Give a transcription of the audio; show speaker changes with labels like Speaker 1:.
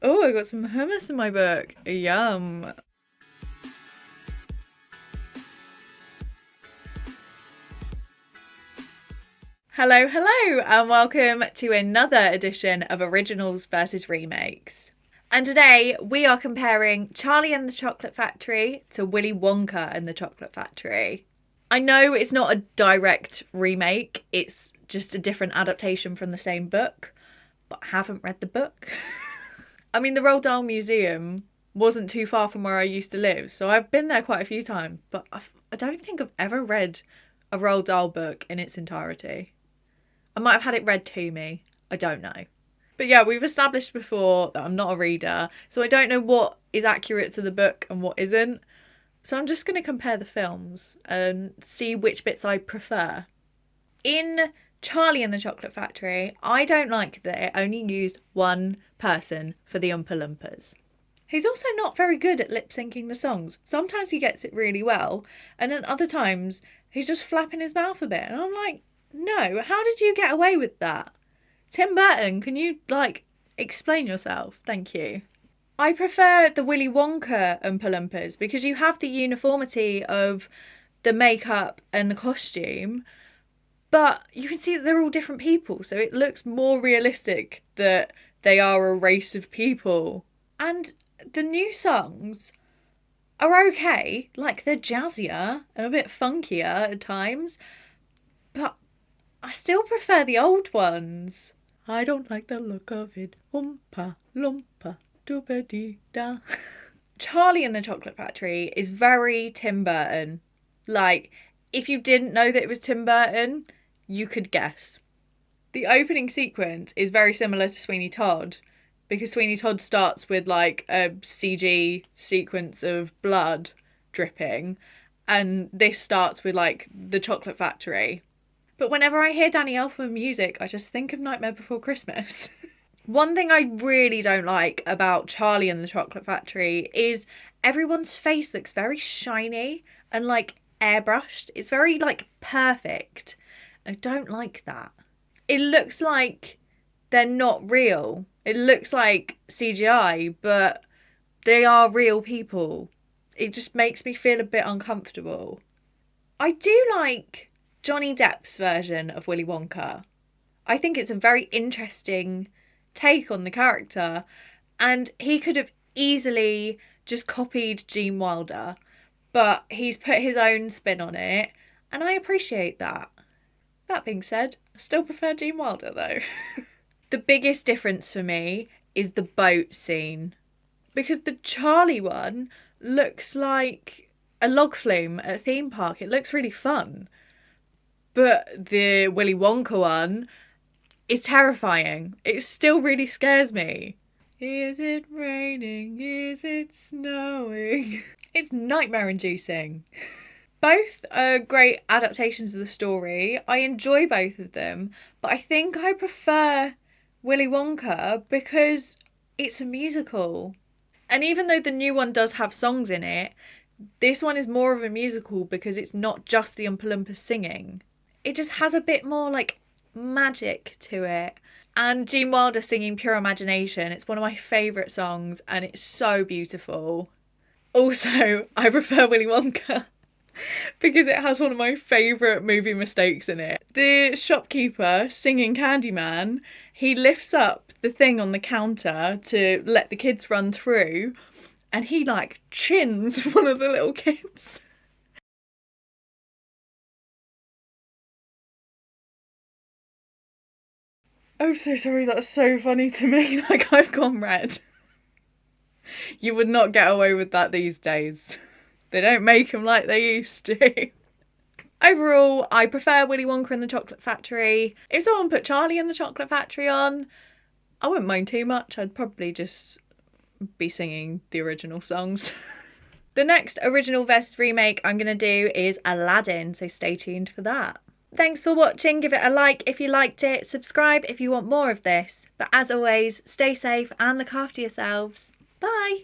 Speaker 1: Oh, I got some hummus in my book. Yum. Hello, hello, and welcome to another edition of Originals versus Remakes. And today we are comparing Charlie and the Chocolate Factory to Willy Wonka and the Chocolate Factory. I know it's not a direct remake, it's just a different adaptation from the same book, but I haven't read the book. I mean, the Roald Dahl Museum wasn't too far from where I used to live, so I've been there quite a few times, but I don't think I've ever read a Roald Dahl book in its entirety. I might have had it read to me. I don't know. But yeah, we've established before that I'm not a reader, so I don't know what is accurate to the book and what isn't. So I'm just going to compare the films and see which bits I prefer. In Charlie and the Chocolate Factory, I don't like that it only used one person for the Oompa Loompas. He's also not very good at lip syncing the songs. Sometimes he gets it really well, and then other times he's just flapping his mouth a bit. And I'm like, no, how did you get away with that? Tim Burton, can you, explain yourself? Thank you. I prefer the Willy Wonka Oompa Loompas because you have the uniformity of the makeup and the costume, but you can see that they're all different people, so it looks more realistic that they are a race of people. And the new songs are okay, like they're jazzier and a bit funkier at times, but I still prefer the old ones. I don't like the look of it. Oompa loompa doobity da. Charlie and the Chocolate Factory is very Tim Burton. Like, if you didn't know that it was Tim Burton, you could guess. The opening sequence is very similar to Sweeney Todd because Sweeney Todd starts with like a CG sequence of blood dripping, and this starts with like the Chocolate Factory. But whenever I hear Danny Elfman music, I just think of Nightmare Before Christmas. One thing I really don't like about Charlie and the Chocolate Factory is everyone's face looks very shiny and like airbrushed. It's very like perfect. I don't like that. It looks like they're not real. It looks like CGI, but they are real people. It just makes me feel a bit uncomfortable. I do like Johnny Depp's version of Willy Wonka. I think it's a very interesting take on the character, and he could have easily just copied Gene Wilder, but he's put his own spin on it, and I appreciate that. That being said, I still prefer Gene Wilder though. The biggest difference for me is the boat scene, because the Charlie one looks like a log flume at a theme park. It looks really fun. But the Willy Wonka one is terrifying. It still really scares me. Is it raining? Is it snowing? It's nightmare inducing. Both are great adaptations of the story. I enjoy both of them, but I think I prefer Willy Wonka because it's a musical. And even though the new one does have songs in it, this one is more of a musical because it's not just the Oompa Loompas singing. It just has a bit more like magic to it. And Gene Wilder singing Pure Imagination, it's one of my favourite songs and it's so beautiful. Also, I prefer Willy Wonka because it has one of my favourite movie mistakes in it. The shopkeeper singing Candyman, he lifts up the thing on the counter to let the kids run through, and he like chins one of the little kids. I'm so sorry, that's so funny to me. Like, I've gone red. You would not get away with that these days. They don't make them like they used to. Overall, I prefer Willy Wonka and the Chocolate Factory. If someone put Charlie and the Chocolate Factory on, I wouldn't mind too much. I'd probably just be singing the original songs. The next original versus remake I'm going to do is Aladdin, so stay tuned for that. Thanks for watching. Give it a like if you liked it. Subscribe if you want more of this. But as always, stay safe and look after yourselves. Bye.